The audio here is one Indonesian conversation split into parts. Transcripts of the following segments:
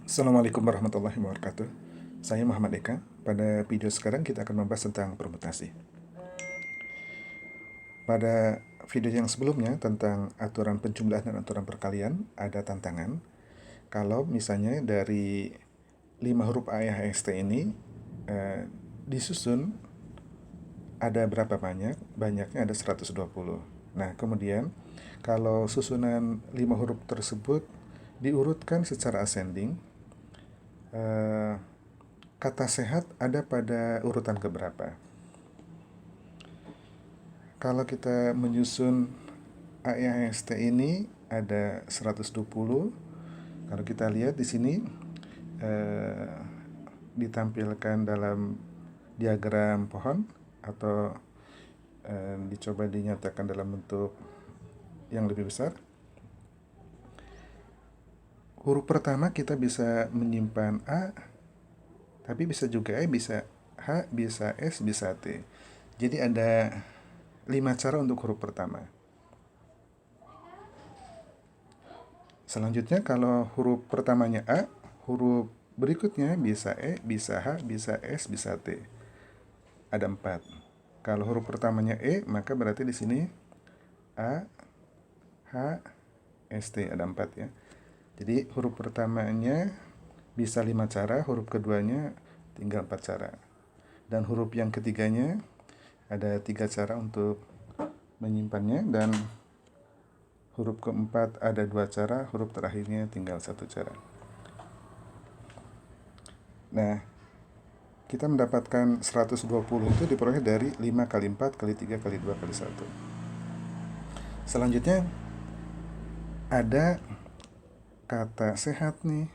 Assalamualaikum warahmatullahi wabarakatuh. Saya Muhammad Eka. Pada video sekarang kita akan membahas tentang permutasi. Pada video yang sebelumnya tentang aturan penjumlahan dan aturan perkalian, ada tantangan. Kalau misalnya dari 5 huruf AHST ini disusun ada berapa banyak? Banyaknya ada 120. Nah, kemudian kalau susunan 5 huruf tersebut diurutkan secara ascending, kata sehat ada pada urutan keberapa? Kalau kita menyusun AIST ini ada 120. Kalau kita lihat di sini ditampilkan dalam diagram pohon atau dicoba dinyatakan dalam bentuk yang lebih besar. Huruf pertama kita bisa menyimpan A, tapi bisa juga E, bisa H, bisa S, bisa T. Jadi ada 5 cara untuk huruf pertama. Selanjutnya kalau huruf pertamanya A, huruf berikutnya bisa E, bisa H, bisa S, bisa T. Ada 4. Kalau huruf pertamanya E, maka berarti di sini A, H, S, T. Ada 4 ya. Jadi huruf pertamanya bisa 5 cara, huruf keduanya tinggal 4 cara. Dan huruf yang ketiganya ada 3 cara untuk menyimpannya, dan huruf keempat ada 2 cara, huruf terakhirnya tinggal 1 cara. Nah, kita mendapatkan 120 itu diperoleh dari 5 kali 4 kali 3 kali 2 kali 1. Selanjutnya ada kata sehat nih.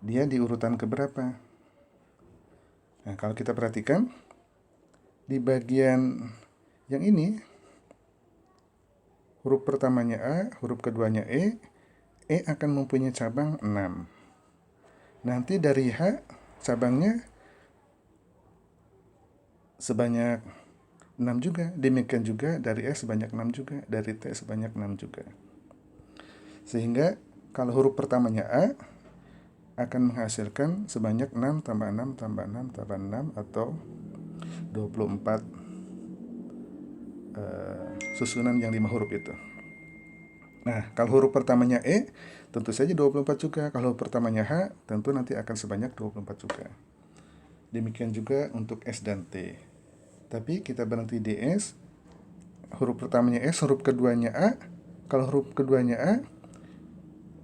Dia di urutan keberapa? Nah, kalau kita perhatikan di bagian yang ini, huruf pertamanya A, huruf keduanya E akan mempunyai cabang 6. Nanti dari H cabangnya sebanyak 6 juga. Demikian juga dari S sebanyak 6 juga, dari T sebanyak 6 juga. Sehingga kalau huruf pertamanya A akan menghasilkan sebanyak 6 tambah 6 tambah 6 tambah 6 atau 24 susunan yang 5 huruf itu. Nah, kalau huruf pertamanya E, tentu saja 24 juga. Kalau huruf pertamanya H, tentu nanti akan sebanyak 24 juga. Demikian juga untuk S dan T. Tapi kita berhenti di S, huruf pertamanya S, huruf keduanya A. Kalau huruf keduanya A,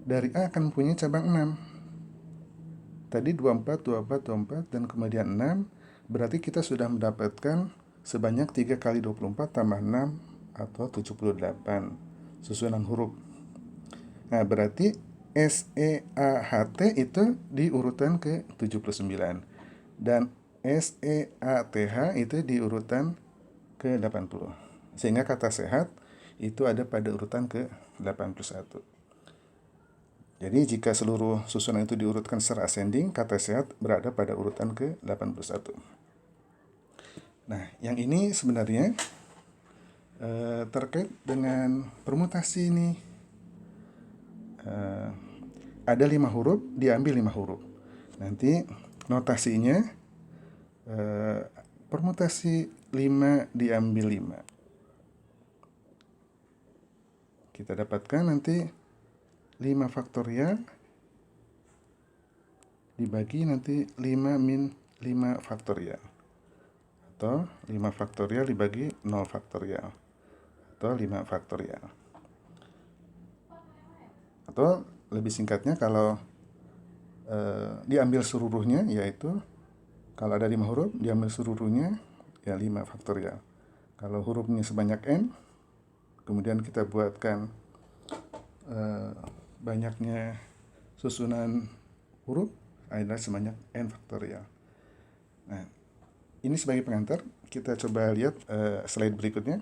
dari A akan mempunyai cabang 6. Tadi 24, 24, 24, dan kemudian 6. Berarti kita sudah mendapatkan sebanyak 3 kali 24 tambah 6 atau 78 susunan huruf. Nah, berarti SEAHT itu di urutan ke-79 dan SEATH itu di urutan ke-80. Sehingga kata sehat itu ada pada urutan ke-81. Jadi jika seluruh susunan itu diurutkan secara ascending, kata sehat berada pada urutan ke-81. Nah, yang ini sebenarnya terkait dengan permutasi ini. Ada 5 huruf, diambil 5 huruf. Nanti notasinya permutasi 5 diambil 5. Kita dapatkan nanti 5 faktorial dibagi nanti 5 min 5 faktorial. Atau 5 faktorial dibagi 0 faktorial. Atau 5 faktorial. Atau lebih singkatnya kalau diambil seluruhnya, yaitu kalau ada 5 huruf diambil seluruhnya ya 5 faktorial. Kalau hurufnya sebanyak n, kemudian kita buatkan banyaknya susunan huruf adalah sebanyak n faktorial. Nah, ini sebagai pengantar, kita coba lihat slide berikutnya.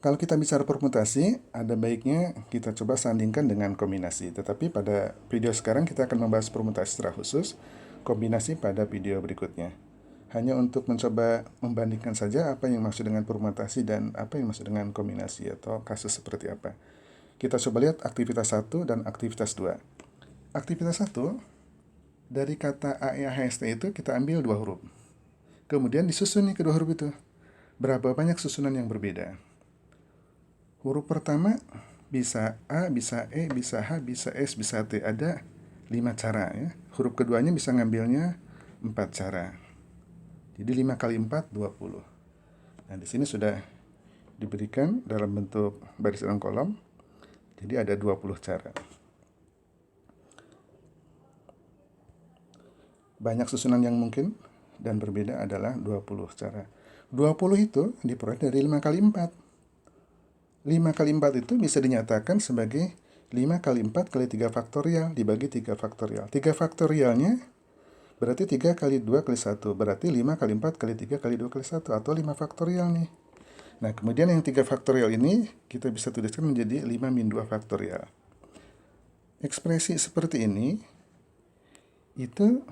Kalau kita bicara permutasi, ada baiknya kita coba sandingkan dengan kombinasi. Tetapi pada video sekarang kita akan membahas permutasi secara khusus, kombinasi pada video berikutnya. Hanya untuk mencoba membandingkan saja apa yang maksud dengan permutasi dan apa yang maksud dengan kombinasi atau kasus seperti apa. Kita coba lihat aktivitas 1 dan aktivitas 2. Aktivitas 1, dari kata AEAHST itu kita ambil 2 huruf. Kemudian disusun nih kedua huruf itu. Berapa banyak susunan yang berbeda? Huruf pertama bisa A, bisa E, bisa H, bisa S, bisa T. Ada 5 cara ya. Huruf keduanya bisa ngambilnya 4 cara. Jadi 5 kali 4, 20. Nah, di sini sudah diberikan dalam bentuk baris dalam kolom. Jadi ada 20 cara. Banyak susunan yang mungkin dan berbeda adalah 20 cara. 20 itu diperoleh dari 5 kali 4. 5 kali 4 itu bisa dinyatakan sebagai 5 kali 4 kali 3 faktorial dibagi 3 faktorial. 3 faktorialnya berarti 3 kali 2 kali 1. Berarti 5 kali 4 kali 3 kali 2 kali 1 atau 5 faktorial nih. Nah, kemudian yang 3 faktorial ini kita bisa tuliskan menjadi 5 min 2 faktorial. Ekspresi seperti ini itu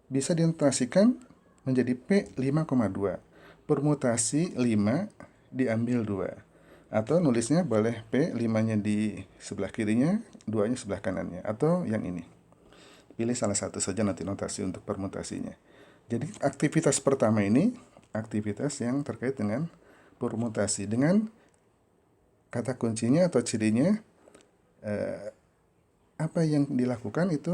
bisa dinotasikan menjadi P 5,2. Permutasi 5 diambil 2. Atau nulisnya boleh P 5-nya di sebelah kirinya, 2-nya sebelah kanannya. Atau yang ini. Pilih salah satu saja nanti notasi untuk permutasinya. Jadi aktivitas pertama ini, aktivitas yang terkait dengan permutasi. Dengan kata kuncinya atau cirinya, apa yang dilakukan itu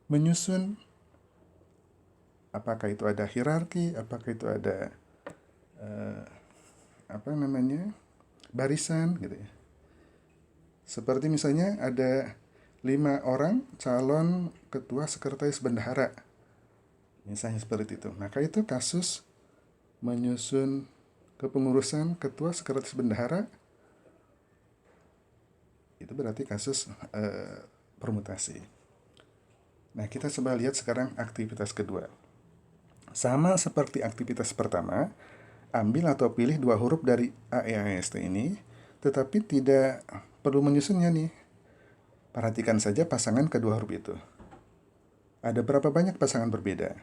menyusun, apakah itu ada hierarki, apakah itu ada barisan gitu ya. Seperti misalnya ada 5 orang calon ketua sekretaris bendahara, misalnya seperti itu. Maka itu kasus menyusun kepengurusan ketua sekretaris bendahara, itu berarti kasus permutasi. Nah, kita coba lihat sekarang aktivitas kedua. Sama seperti aktivitas pertama, ambil atau pilih 2 huruf dari AEAST ini, tetapi tidak perlu menyusunnya nih. Perhatikan saja pasangan kedua huruf itu. Ada berapa banyak pasangan berbeda?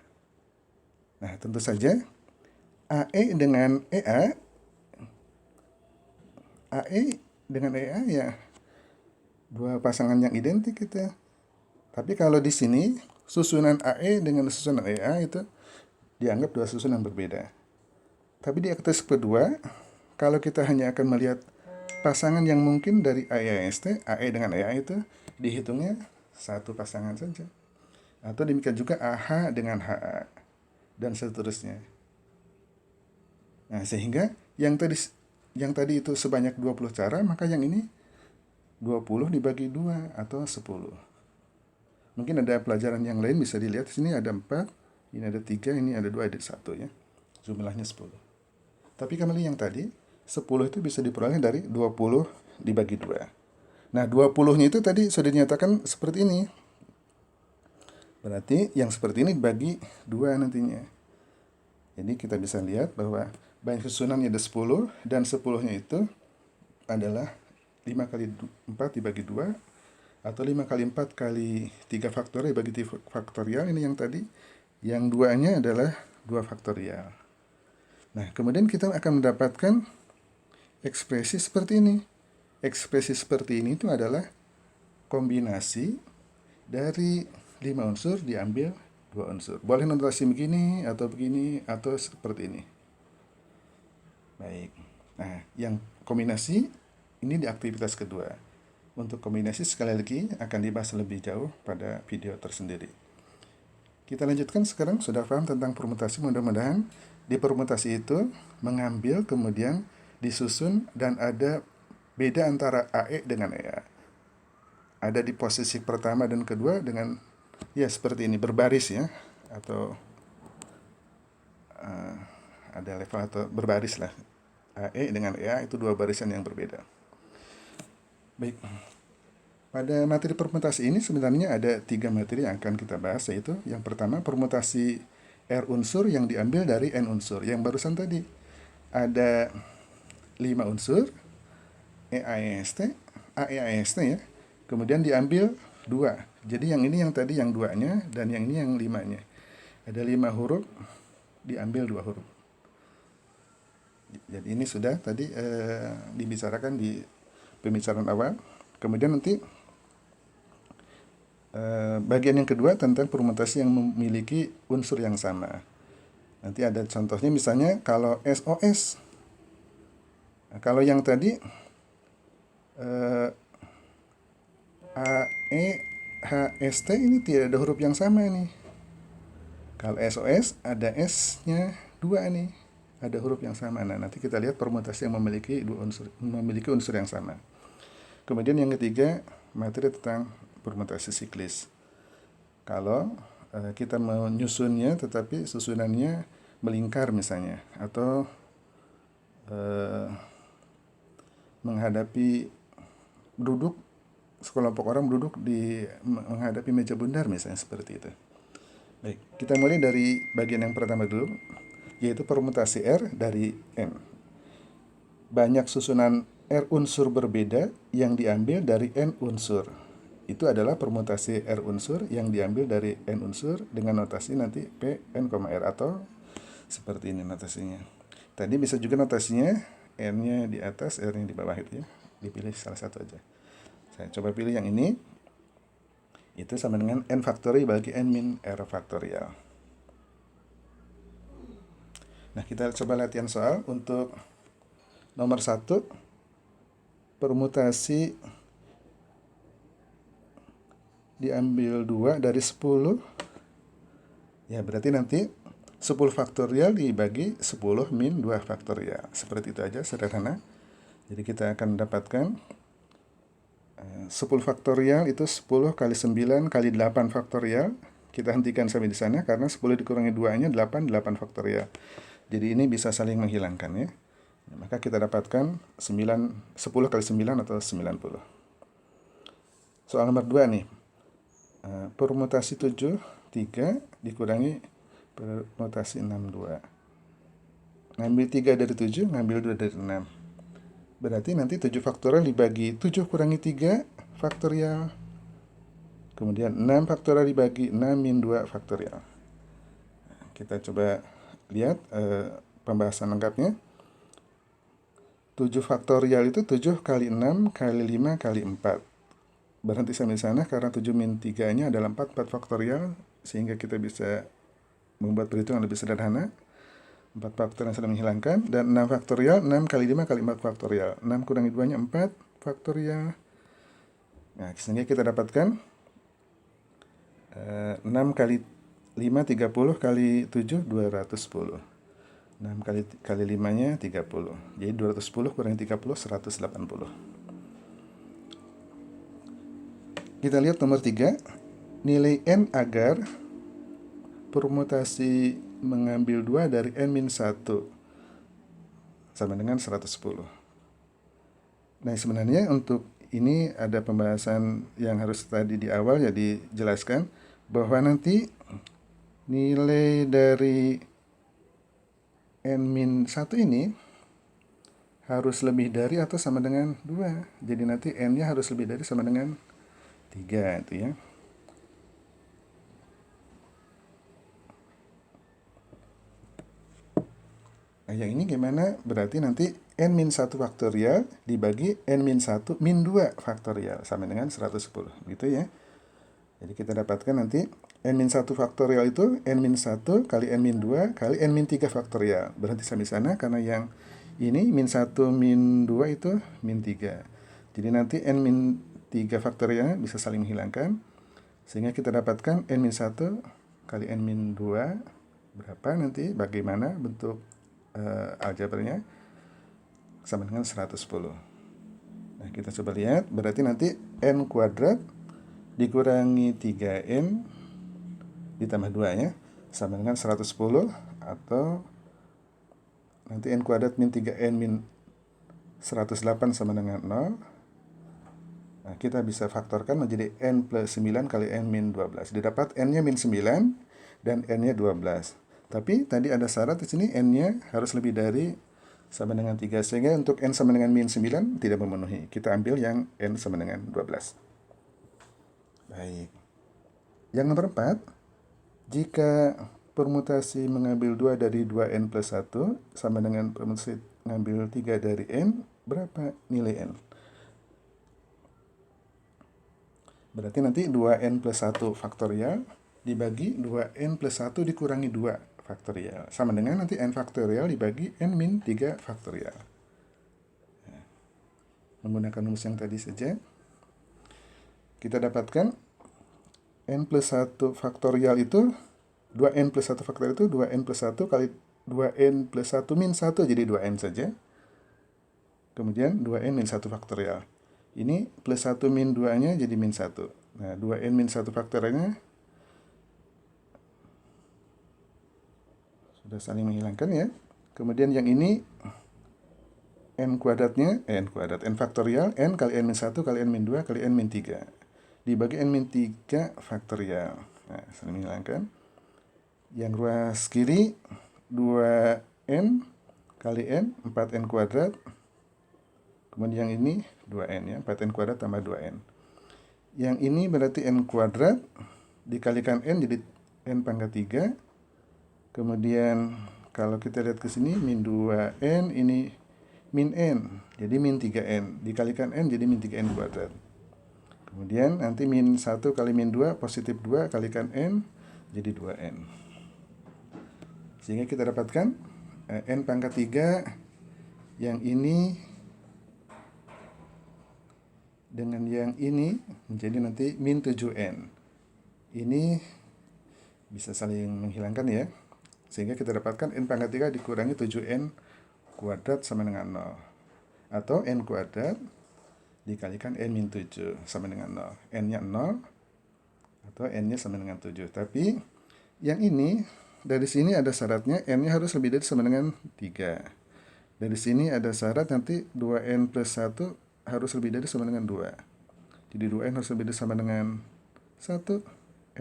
Nah, tentu saja AE dengan EA, AE dengan EA ya 2 pasangan yang identik gitu. Tapi kalau di sini susunan AE dengan susunan EA itu dianggap 2 susunan berbeda. Tapi di aktivitas kedua, kalau kita hanya akan melihat pasangan yang mungkin dari AEAST, AE dengan EA itu dihitungnya 1 pasangan saja. Atau demikian juga AH dengan HA, dan seterusnya. Nah, sehingga yang tadi itu sebanyak 20 cara, maka yang ini 20 dibagi 2 atau 10. Mungkin ada pelajaran yang lain bisa dilihat. Di sini ada 4, ini ada 3, ini ada 2, ada 1 ya. Jumlahnya 10. Tapi kembali yang tadi, 10 itu bisa diperoleh dari 20 dibagi 2. Nah, 20-nya itu tadi sudah dinyatakan seperti ini. Berarti yang seperti ini dibagi 2 nantinya. Jadi kita bisa lihat bahwa banyak susunannya ada 10, dan 10-nya itu adalah 5 kali 4 dibagi 2, atau 5 kali 4 kali 3 faktorial dibagi 3 faktorial. Ini yang tadi. Yang 2-nya adalah 2 faktorial. Nah, kemudian kita akan mendapatkan ekspresi seperti ini. Ekspresi seperti ini itu adalah kombinasi dari 5 unsur diambil 2 unsur. Boleh notasi begini, atau seperti ini. Baik. Nah, yang kombinasi ini di aktivitas kedua. Untuk kombinasi sekali lagi akan dibahas lebih jauh pada video tersendiri. Kita lanjutkan sekarang. Sudah paham tentang permutasi? Mudah-mudahan di permutasi itu mengambil kemudian disusun dan ada beda antara AE dengan EA. Ada di posisi pertama dan kedua dengan ya seperti ini, berbaris ya, atau ada level atau berbaris lah. AE dengan EA itu 2 barisan yang berbeda. Baik. Pada materi permutasi ini sebenarnya ada 3 materi yang akan kita bahas, yaitu yang pertama permutasi R unsur yang diambil dari N unsur. Yang barusan tadi ada 5 unsur AEAST ya. Kemudian diambil 2. Jadi yang ini yang tadi yang 2-nya, dan yang ini yang 5-nya. Ada 5 huruf, diambil 2 huruf. Jadi ini sudah tadi dibicarakan di pembicaraan awal. Kemudian nanti bagian yang kedua tentang permutasi yang memiliki unsur yang sama. Nanti ada contohnya misalnya kalau SOS. Nah, kalau yang tadi AE HST ini tidak ada huruf yang sama nih. Kalau SOS ada S-nya 2 nih. Ada huruf yang sama. Nah, nanti kita lihat permutasi yang memiliki unsur yang sama. Kemudian yang ketiga, materi tentang permutasi siklis. Kalau kita menyusunnya tetapi susunannya melingkar misalnya, atau menghadapi sekelompok orang duduk menghadapi meja bundar misalnya, seperti itu. Baik, kita mulai dari bagian yang pertama dulu, yaitu permutasi R dari N. Banyak susunan R unsur berbeda yang diambil dari N unsur. Itu adalah permutasi R unsur yang diambil dari N unsur dengan notasi nanti P, N, R, atau seperti ini notasinya. Tadi bisa juga notasinya N-nya di atas, R-nya di bawah itu ya. Dipilih salah satu aja. Saya coba pilih yang ini. Itu sama dengan N faktorial bagi N min R faktorial. Nah, kita coba latihan soal untuk nomor 1. Permutasi diambil 2 dari 10. Ya, berarti nanti 10 faktorial dibagi 10 min 2 faktorial. Seperti itu aja, sederhana. Jadi kita akan mendapatkan 10 faktorial itu 10 kali 9 kali 8 faktorial. Kita hentikan sampai di sana karena 10 dikurangi 2-nya 8 faktorial. Jadi ini bisa saling menghilangkan ya. Maka kita dapatkan 10 kali 9 atau 90. Soal nomor 2 nih. Permutasi 7, 3 dikurangi permutasi 6, 2. Ngambil 3 dari 7, ngambil 2 dari 6. Berarti nanti 7 faktorial dibagi 7 kurangi 3 faktorial. Kemudian 6 faktorial dibagi 6 min 2 faktorial. Kita coba lihat pembahasan lengkapnya. 7 faktorial itu 7 kali 6 kali 5 kali 4. Berhenti sampai sana karena 7 min 3-nya adalah 4 faktorial, sehingga kita bisa membuat perhitungan lebih sederhana. 4 faktorial yang sudah menghilangkan, dan 6 faktorial, 6 kali 5 kali 4 faktorial. 6 kurangi 2-nya 4 faktorial. Nah, sehingga kita dapatkan 6 kali 5, 30 kali 7, 210. 6 kali 5-nya 30. Jadi 210 kurangi 30, 180. Kita lihat nomor 3. Nilai N agar permutasi mengambil 2 dari N-1 sama dengan 110. Nah, sebenarnya untuk ini ada pembahasan yang harus tadi di awal ya dijelaskan, bahwa nanti nilai dari N-1 ini harus lebih dari atau sama dengan 2. Jadi nanti N-nya harus lebih dari sama dengan 3 itu ya. Nah, yang ini gimana? Berarti nanti N-1 faktorial dibagi N-1 min 2 faktorial sama dengan 110. Gitu ya. Jadi kita dapatkan nanti N-1 faktorial itu N-1 kali N-2 kali N-3 faktorial. Berhenti sampai sana karena yang ini min 1 min 2 itu min 3. Jadi nanti N-3 faktorialnya bisa saling menghilangkan, sehingga kita dapatkan N-1 kali N-2 berapa nanti, bagaimana bentuk aljabranya, sama dengan 110. Nah, kita coba lihat, berarti nanti N kuadrat dikurangi 3N ditambah 2 ya, sama dengan 110, atau nanti N kuadrat min 3N min 108 sama dengan 0. Nah, kita bisa faktorkan menjadi N plus 9 kali N min 12. Didapat N-nya min 9 dan N-nya 12. Tapi tadi ada syarat di sini, N-nya harus lebih dari sama dengan 3. Sehingga untuk N sama dengan min 9 tidak memenuhi. Kita ambil yang N sama dengan 12. Baik. Yang nomor 4, jika permutasi mengambil 2 dari 2N plus 1 sama dengan permutasi ngambil 3 dari N, berapa nilai N? Berarti nanti 2N plus 1 faktorial dibagi 2N plus 1 dikurangi 2 faktorial. Sama dengan nanti N faktorial dibagi N min 3 faktorial. Nah, menggunakan rumus yang tadi saja, kita dapatkan N plus 1 faktorial itu, 2N plus 1 faktorial itu 2N plus 1 kali 2N plus 1 min 1, jadi 2N saja. Kemudian 2N min 1 faktorial. Ini plus 1 min 2-nya jadi min 1. Nah, 2N min 1 faktorialnya sudah saling menghilangkan ya. Kemudian yang ini N kuadratnya, N faktorial, N kali N min 1 kali N min 2 kali N min 3. Dibagi N min 3 faktorial. Nah, saling menghilangkan. Yang ruas kiri 2N kali N, 4N kuadrat. Kemudian yang ini 2N ya, 4N kuadrat tambah 2N. Yang ini berarti N kuadrat dikalikan N jadi N pangkat 3. Kemudian kalau kita lihat ke sini min 2N, ini min N, jadi min 3N. Dikalikan N jadi min 3N kuadrat. Kemudian nanti min 1 kali min 2, positif 2 kalikan N, jadi 2N. Sehingga kita dapatkan N pangkat 3 yang ini dengan yang ini menjadi nanti min 7N. Ini bisa saling menghilangkan ya. Sehingga kita dapatkan N pangkat 3 dikurangi 7N kuadrat sama dengan 0. Atau N kuadrat dikalikan N min 7 sama dengan 0. N-nya 0 atau N-nya sama dengan 7. Tapi yang ini dari sini ada syaratnya N-nya harus lebih dari sama dengan 3. Dari sini ada syarat nanti 2N plus 1 harus lebih dari sama dengan 2. Jadi 2N harus lebih dari sama dengan 1.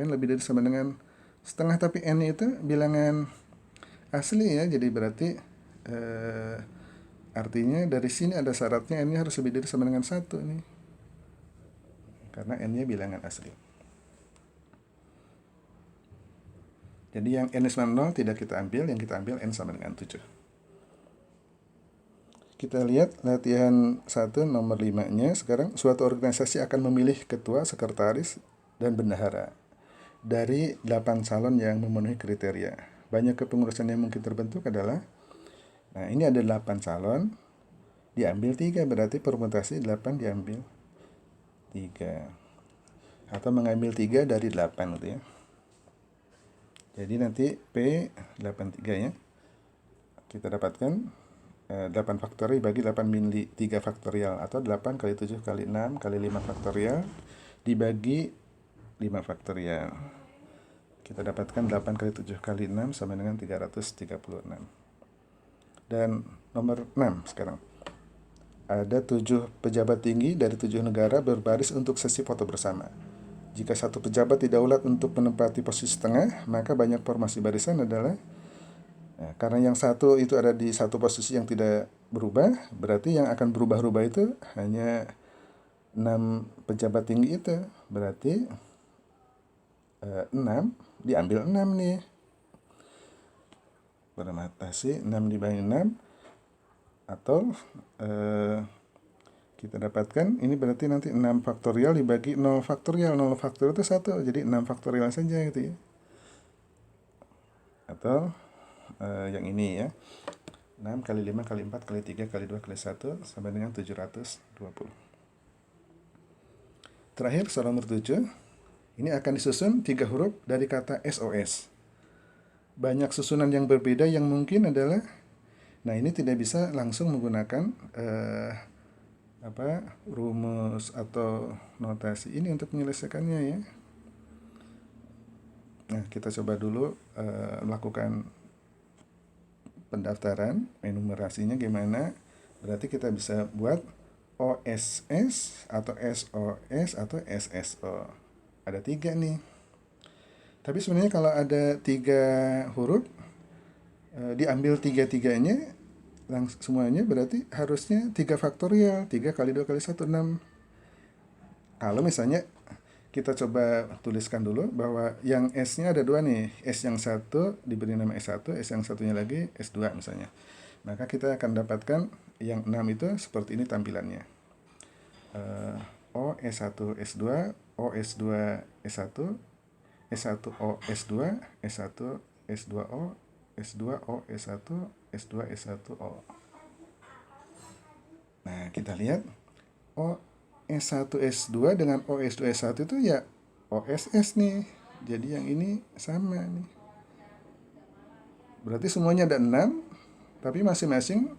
N lebih dari sama dengan setengah, tapi N itu bilangan asli ya. Jadi berarti artinya dari sini ada syaratnya N-nya harus lebih dari sama dengan 1 nih. Karena N-nya bilangan asli. Jadi yang N sama 0 tidak kita ambil, yang kita ambil N sama dengan 7. Kita lihat latihan 1 nomor 5-nya. Sekarang suatu organisasi akan memilih ketua, sekretaris, dan bendahara dari 8 calon yang memenuhi kriteria. Banyak kepengurusan yang mungkin terbentuk adalah, nah ini ada 8 calon, diambil 3, berarti permutasi 8 diambil 3. Atau mengambil 3 dari 8 gitu ya. Jadi nanti P83 ya. Kita dapatkan 8 faktorial bagi 8 min 3 faktorial, atau 8 kali 7 kali 6 kali 5 faktorial dibagi 5 faktorial. Kita dapatkan 8 kali 7 kali 6 sama dengan 336. Dan nomor 6 sekarang. Ada 7 pejabat tinggi dari 7 negara berbaris untuk sesi foto bersama. Jika satu pejabat didaulat untuk menempati posisi tengah, maka banyak formasi barisan adalah, nah, karena yang satu itu ada di satu posisi yang tidak berubah, berarti yang akan berubah-ubah itu hanya 6 pejabat tinggi itu. Berarti 6 diambil 6 nih. Permutasi 6 dibagi 6. Atau kita dapatkan ini berarti nanti 6 faktorial dibagi 0 faktorial. 0 faktorial itu 1, jadi 6 faktorial saja gitu ya. Atau yang ini ya, 6 kali 5 kali 4 kali 3 kali 2 kali 1 sampai dengan 720. Terakhir soal nomor 7, ini akan disusun 3 huruf dari kata SOS. Banyak susunan yang berbeda yang mungkin adalah, nah ini tidak bisa langsung menggunakan rumus atau notasi ini untuk menyelesaikannya ya. Nah, kita coba dulu melakukan pendaftaran, enumerasinya gimana. Berarti kita bisa buat OSS atau SOS atau SSO. Ada 3 nih. Tapi sebenarnya kalau ada 3 huruf, diambil 3-3-nya semuanya, berarti harusnya 3 faktorial. 3 kali 2 kali 1, 6. Kalau misalnya kita coba tuliskan dulu bahwa yang S-nya ada 2 nih. S yang 1 diberi nama S1, S yang satunya lagi S2 misalnya. Maka kita akan dapatkan yang 6 itu seperti ini tampilannya. O, S1, S2, O, S2, S1, S1O, S2, S1, S2O, S2O, S1, S2, S1O. Nah, kita lihat O, S1, S2 dengan O, S2, S1 itu ya OSS nih. Jadi yang ini sama nih. Berarti semuanya ada 6, tapi masing-masing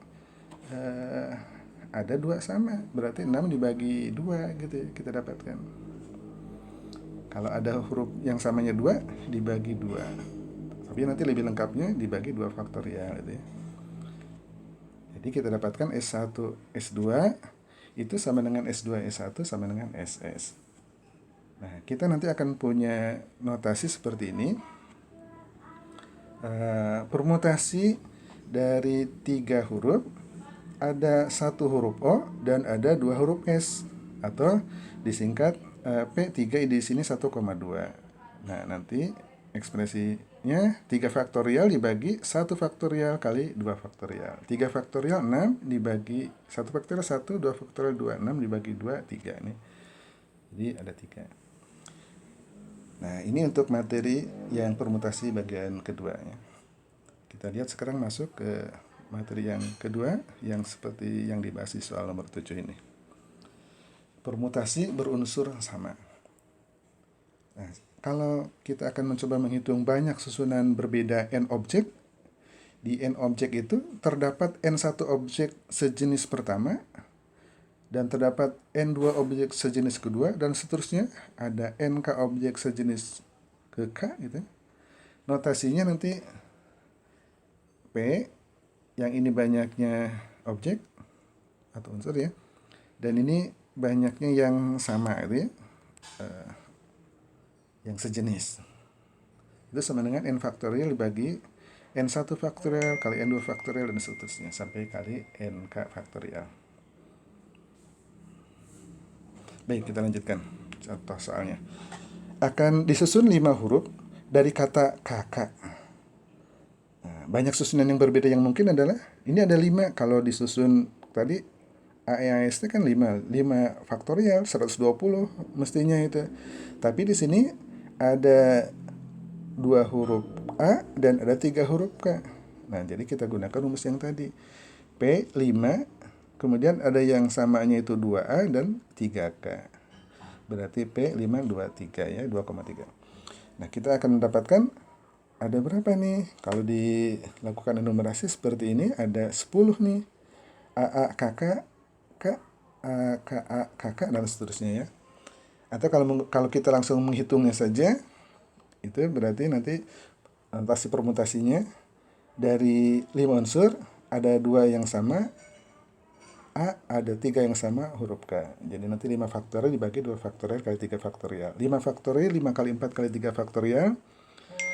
ada 2 sama. Berarti 6 dibagi 2 gitu ya, kita dapatkan. Kalau ada huruf yang samanya 2, dibagi 2. Tapi nanti lebih lengkapnya dibagi 2 faktorial gitu ya. Jadi kita dapatkan S1, S2 itu sama dengan S2, S1 sama dengan SS. Nah, kita nanti akan punya notasi seperti ini. Permutasi dari 3 huruf, ada 1 huruf O dan ada 2 huruf S, atau disingkat P3 di sini 1,2. Nah, nanti ekspresinya 3 faktorial dibagi 1 faktorial kali 2 faktorial. 3 faktorial 6 dibagi 1 faktorial 1, 2 faktorial 2, 6 dibagi 2, 3 nih. Jadi ada 3. Nah, ini untuk materi yang permutasi bagian kedua ya. Kita lihat sekarang masuk ke materi yang kedua, yang seperti yang dibahas di soal nomor 7 ini. Permutasi berunsur sama. Nah, kalau kita akan mencoba menghitung banyak susunan berbeda n objek, di n objek itu terdapat n1 objek sejenis pertama, dan terdapat n2 objek sejenis kedua, dan seterusnya ada nk objek sejenis ke k gitu. Notasinya nanti P, yang ini banyaknya objek atau unsur ya, dan ini banyaknya yang sama gitu ya, yang sejenis. Itu sama dengan n faktorial dibagi n1 faktorial kali n2 faktorial dan seterusnya sampai kali nk faktorial. Baik, kita lanjutkan contoh soalnya. Akan disusun 5 huruf dari kata kakak. Nah, banyak susunan yang berbeda yang mungkin adalah, ini ada 5, kalau disusun tadi AEAST kan 5 faktorial 120 mestinya itu. Tapi di sini ada 2 huruf A dan ada 3 huruf K. Nah, jadi kita gunakan rumus yang tadi. P 5, kemudian ada yang samanya itu 2A dan 3K. Berarti P 5, 2, 3 ya, 2,3. Nah, kita akan mendapatkan ada berapa nih? Kalau dilakukan enumerasi seperti ini, ada 10 nih. AA, KK, K, A, KA, KK, dan seterusnya ya. Atau kalau kita langsung menghitungnya saja, itu berarti nanti notasi permutasinya dari 5 unsur, ada 2 yang sama, A ada 3 yang sama huruf K. Jadi nanti 5 faktorial dibagi 2 faktorial kali 3 faktorial. 5 faktorial 5 kali 4 kali 3 faktorial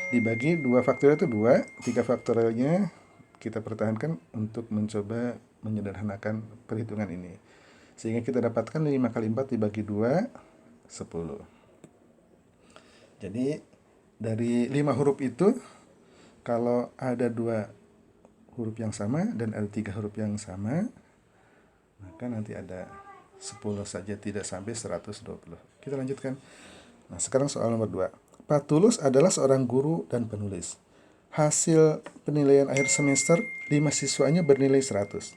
dibagi 2 faktorial itu 2. 3 faktorialnya kita pertahankan untuk mencoba menyederhanakan perhitungan ini. Sehingga kita dapatkan 5 kali 4 dibagi 2, 10. Jadi dari 5 huruf itu, kalau ada 2 huruf yang sama dan ada 3 huruf yang sama, maka nanti ada 10 saja, tidak sampai 120. Kita lanjutkan. Nah, sekarang soal nomor 2. Pak Tulus adalah seorang guru dan penulis. Hasil penilaian akhir semester 5 siswanya bernilai 100.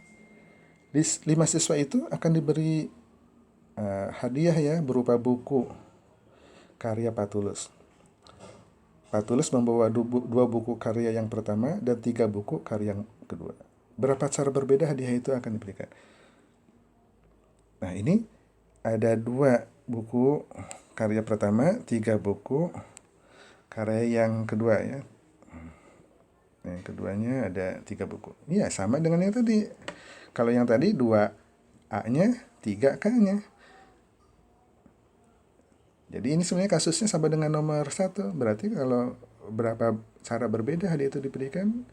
5 siswa itu akan diberi hadiah ya, berupa buku karya Pak Tulus. Pak Tulus membawa 2 buku karya yang pertama dan 3 buku karya yang kedua. Berapa cara berbeda hadiah itu akan diberikan? Nah, ini ada 2 buku karya pertama, 3 buku karya yang kedua ya. Yang keduanya ada 3 buku. Iya, sama dengan yang tadi. Kalau yang tadi 2 A-nya, 3 K-nya. Jadi ini sebenarnya kasusnya sama dengan nomor 1. Berarti kalau berapa cara berbeda hadiah itu diberikan,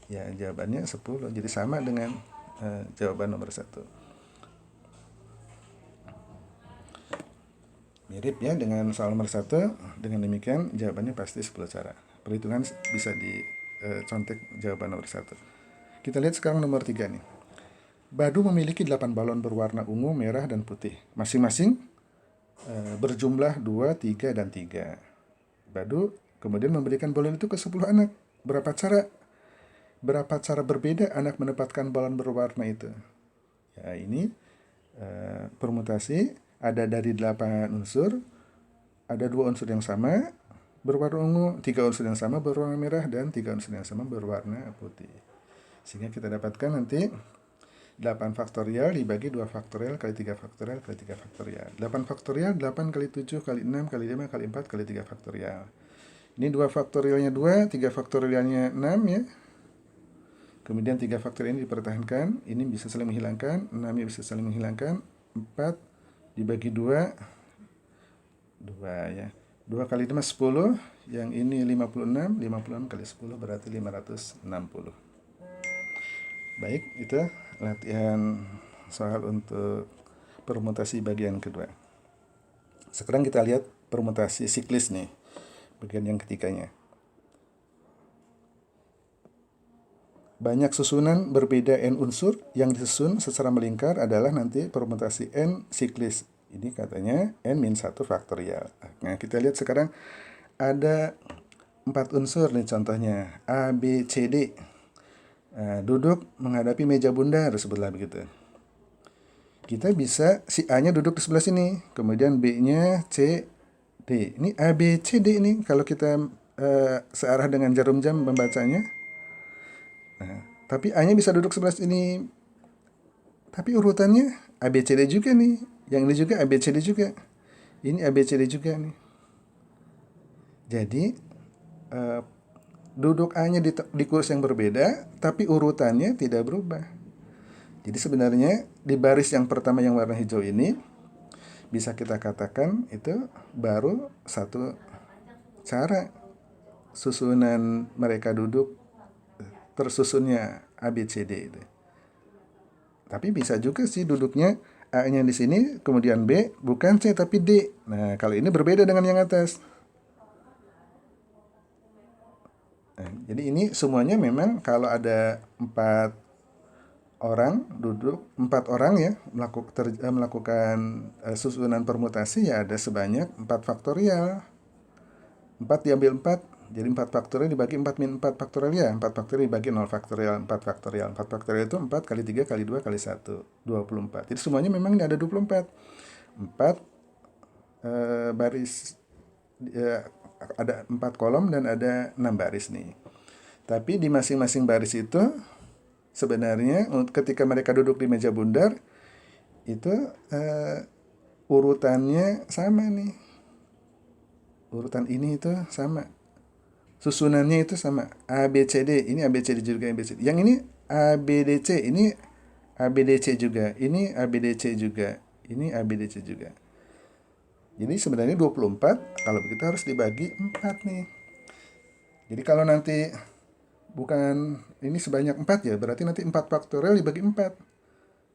ya jawabannya 10. Jadi sama dengan jawaban nomor 1. Mirip ya dengan soal nomor 1. Dengan demikian jawabannya pasti 10 cara. Perhitungan bisa dicontek jawaban nomor 1. Kita lihat sekarang nomor 3 nih. Badu memiliki 8 balon berwarna ungu, merah, dan putih. Masing-masing berjumlah 2, 3, dan 3. Badu kemudian memberikan balon itu ke 10 anak. Berapa cara berbeda anak mendapatkan balon berwarna itu? Ya, ini permutasi ada dari 8 unsur, ada 2 unsur yang sama berwarna ungu, 3 unsur yang sama berwarna merah, dan 3 unsur yang sama berwarna putih. Sehingga kita dapatkan nanti 8 faktorial dibagi 2 faktorial kali 3 faktorial kali 3 faktorial. 8 faktorial 8 kali 7 kali 6 kali 5 kali 4 kali 3 faktorial. Ini 2 faktorialnya 2, 3 faktorialnya 6 ya. Kemudian 3 faktorial ini dipertahankan, ini bisa saling menghilangkan, 6 bisa saling menghilangkan, 4 dibagi 2, 2 ya. 2 kali 5 10, yang ini 56, 56 kali 10 berarti 560. Baik, itu latihan soal untuk permutasi bagian kedua. Sekarang kita lihat permutasi siklis nih, bagian yang ketiganya. Banyak susunan berbeda n unsur yang disusun secara melingkar adalah nanti permutasi n siklis. Ini katanya n-1 faktorial. Nah, kita lihat sekarang ada 4 unsur nih contohnya. A, B, C, D. Duduk menghadapi meja bundar, sebutlah begitu. Kita bisa si A-nya duduk di sebelah sini, kemudian B-nya, C, D. Ini A, B, C, D ini kalau kita searah dengan jarum jam membacanya. Nah, tapi A-nya bisa duduk sebelah sini. Tapi urutannya A, B, C, D juga nih. Yang ini juga A, B, C, D juga. Ini A, B, C, D juga nih. Jadi, duduk A-nya di kursi yang berbeda, tapi urutannya tidak berubah. Jadi sebenarnya di baris yang pertama yang warna hijau ini, bisa kita katakan itu baru satu cara susunan mereka duduk tersusunnya A, B, C, D itu. Tapi bisa juga sih duduknya A-nya di sini, kemudian B, bukan C tapi D. Nah, kalau ini berbeda dengan yang atas. Nah, jadi ini semuanya memang kalau ada 4 orang duduk, 4 orang ya melakukan susunan permutasi, ya ada sebanyak 4 faktorial. 4 diambil 4. Jadi 4 faktorial dibagi 4 min 4 faktorial ya. 4 faktorial dibagi 0 faktorial, 4 faktorial. 4 faktorial itu 4 kali 3 kali 2 kali 1, 24. Jadi semuanya memang ini ada 24. 4 baris, ada 4 kolom dan ada 6 baris nih. Tapi di masing-masing baris itu sebenarnya ketika mereka duduk di meja bundar itu urutannya sama nih. Urutan ini itu sama. Susunannya itu sama. A, B, C, D. Ini A, B, C, D juga, A, B, C, D. Yang ini A, B, D, C. Ini A, B, D, C juga. Ini A, B, D, C juga. Ini A, B, D, C juga. Jadi sebenarnya 24. Kalau begitu harus dibagi 4 nih. Jadi kalau nanti bukan ini sebanyak 4 ya, berarti nanti 4 faktorial dibagi 4.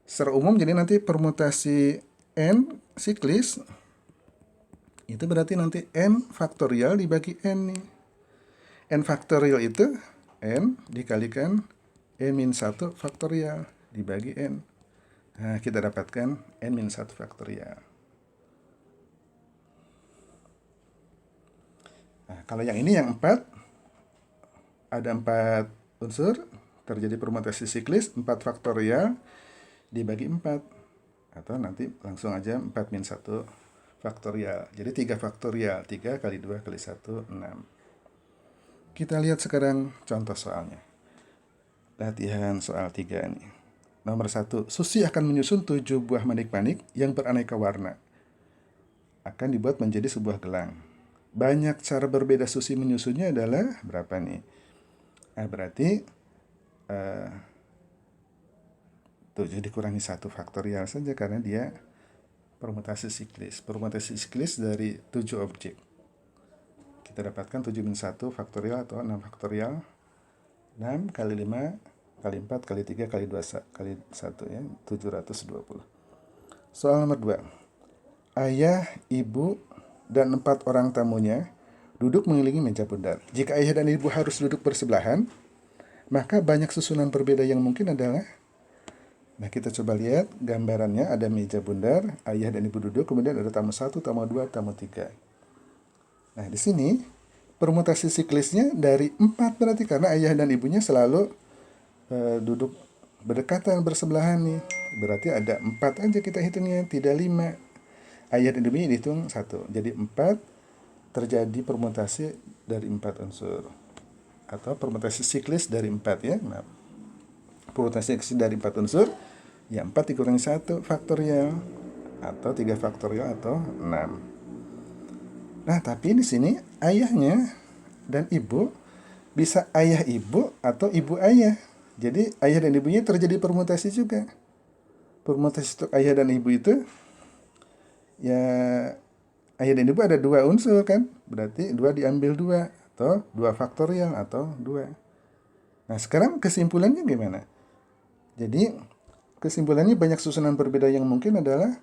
Secara umum jadi nanti permutasi n siklis itu berarti nanti n faktorial dibagi n nih. N faktorial itu n dikalikan n-1 faktorial dibagi n. Nah, kita dapatkan n-1 faktorial. Nah, kalau yang ini yang 4, ada 4 unsur, terjadi permutasi siklis, 4 faktorial dibagi 4. Atau nanti langsung aja 4 min 1 faktorial. Jadi 3 faktorial, 3 kali 2 kali 1, 6. Kita lihat sekarang contoh soalnya. Latihan soal 3 nih. Nomor 1, Susi akan menyusun 7 buah manik-manik yang beraneka warna. Akan dibuat menjadi sebuah gelang. Banyak cara berbeda Susi menyusunnya adalah berapa nih? Berarti 7 dikurangi 1 faktorial saja karena dia permutasi siklis. Permutasi siklis dari 7 objek. Kita dapatkan 7 min 1 faktorial atau 6 faktorial. 6 kali 5 kali 4 kali 3 kali 2 kali 1 ya, 720. Soal nomor 2. Ayah, ibu, dan 4 orang tamunya duduk mengelilingi meja bundar. Jika ayah dan ibu harus duduk bersebelahan, Maka banyak susunan berbeda yang mungkin adalah, nah kita coba lihat gambarannya, ada meja bundar, ayah dan ibu duduk, kemudian ada tamu 1, tamu 2, tamu 3. Nah di sini permutasi siklisnya dari 4 berarti, karena ayah dan ibunya selalu duduk berdekatan, bersebelahan nih. Berarti ada 4 aja kita hitungnya, tidak 5. Ayah dan ibunya dihitung 1. Jadi 4 terjadi permutasi dari 4 unsur. Atau permutasi siklis dari 4 ya. Nah, permutasi siklis dari 4 unsur, ya 4 dikurangi 1 faktorial. Atau 3 faktorial atau 6. Nah, tapi di sini ayahnya dan ibu bisa ayah ibu atau ibu ayah. Jadi ayah dan ibunya terjadi permutasi juga. Permutasi untuk ayah dan ibu itu, ya ayah dan ibu ada 2 unsur kan, berarti 2 diambil 2, atau 2 faktorial atau 2. Nah sekarang kesimpulannya gimana? Jadi kesimpulannya banyak susunan berbeda yang mungkin adalah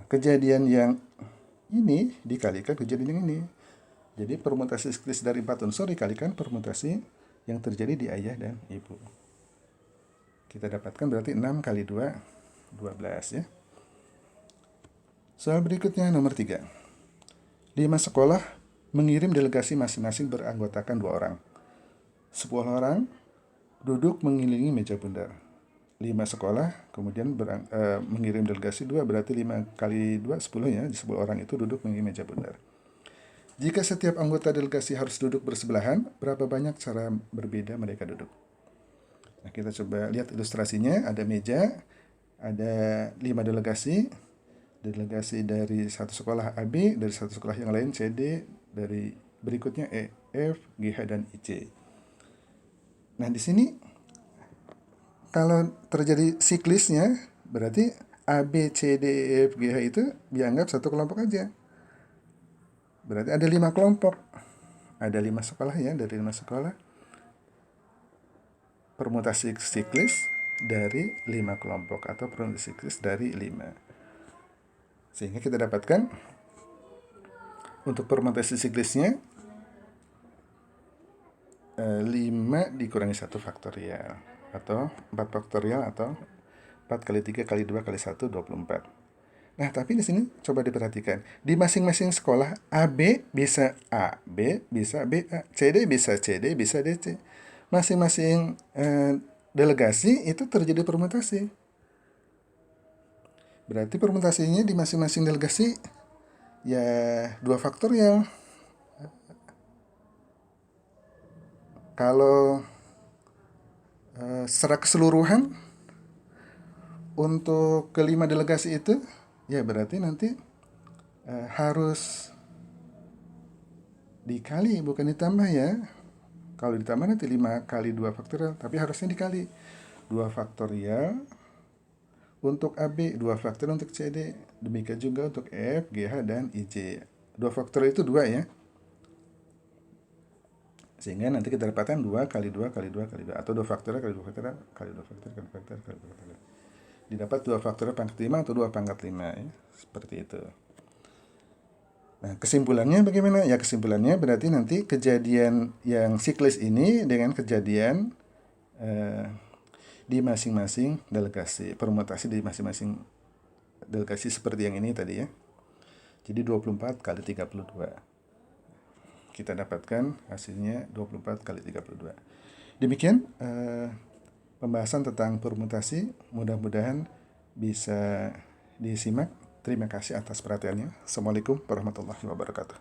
kejadian yang ini dikalikan kejadian yang ini. Jadi permutasi siklis dari 4 unsur dikalikan permutasi yang terjadi di ayah dan ibu. Kita dapatkan berarti 6 kali 2, 12 ya. Soal berikutnya nomor 3. 5 sekolah mengirim delegasi masing-masing beranggotakan 2 orang. 10 orang duduk mengelilingi meja bundar. 5 sekolah kemudian mengirim delegasi 2, berarti 5 kali 2, 10 ya. 10 orang itu duduk mengelilingi meja bundar. Jika setiap anggota delegasi harus duduk bersebelahan, berapa banyak cara berbeda mereka duduk? Nah, kita coba lihat ilustrasinya. Ada meja, ada 5 delegasi. Delegasi dari satu sekolah AB, dari satu sekolah yang lain CD, dari berikutnya E, F, GH, dan IC. Nah, di sini kalau terjadi siklisnya, berarti A, B, C, D, E, F, GH itu dianggap satu kelompok aja. Berarti ada 5 kelompok. Ada 5 sekolah ya, dari 5 sekolah. Permutasi siklis dari 5 kelompok atau permutasi siklis dari 5. Sehingga kita dapatkan untuk permutasi siklisnya 5 dikurangi 1 faktorial atau 4 faktorial atau 4 kali 3 kali 2 kali 1, 24. Nah, tapi di sini coba diperhatikan. Di masing-masing sekolah AB bisa AB, bisa BA, CD bisa CD, bisa DC. Masing-masing delegasi itu terjadi permutasi. Berarti permutasinya di masing-masing delegasi ya 2 faktorial. Kalau secara keseluruhan untuk kelima delegasi itu, ya berarti nanti harus dikali bukan ditambah ya. Kalau ditambah nanti 5 kali 2 faktorial, tapi harusnya dikali 2 faktorial untuk AB, 2 faktorial untuk CD, demikian juga untuk F, GH, dan IC. 2 faktorial itu 2 ya. Sehingga nanti kita dapatkan 2 kali 2 kali 2 kali 2, atau 2 faktorial kali 2 faktorial kali 2 faktorial kali 2 faktorial kali 2 faktorial. Didapat 2 faktorial pangkat 5 atau 2 pangkat 5 ya. Seperti itu. Nah, kesimpulannya bagaimana? Ya, kesimpulannya berarti nanti kejadian yang siklis ini dengan kejadian di masing-masing delegasi, permutasi di masing-masing delegasi seperti yang ini tadi ya. Jadi 24 kali 32. Kita dapatkan hasilnya 24 kali 32. Demikian pembahasan tentang permutasi. Mudah-mudahan bisa disimak. Terima kasih atas perhatiannya. Assalamualaikum warahmatullahi wabarakatuh.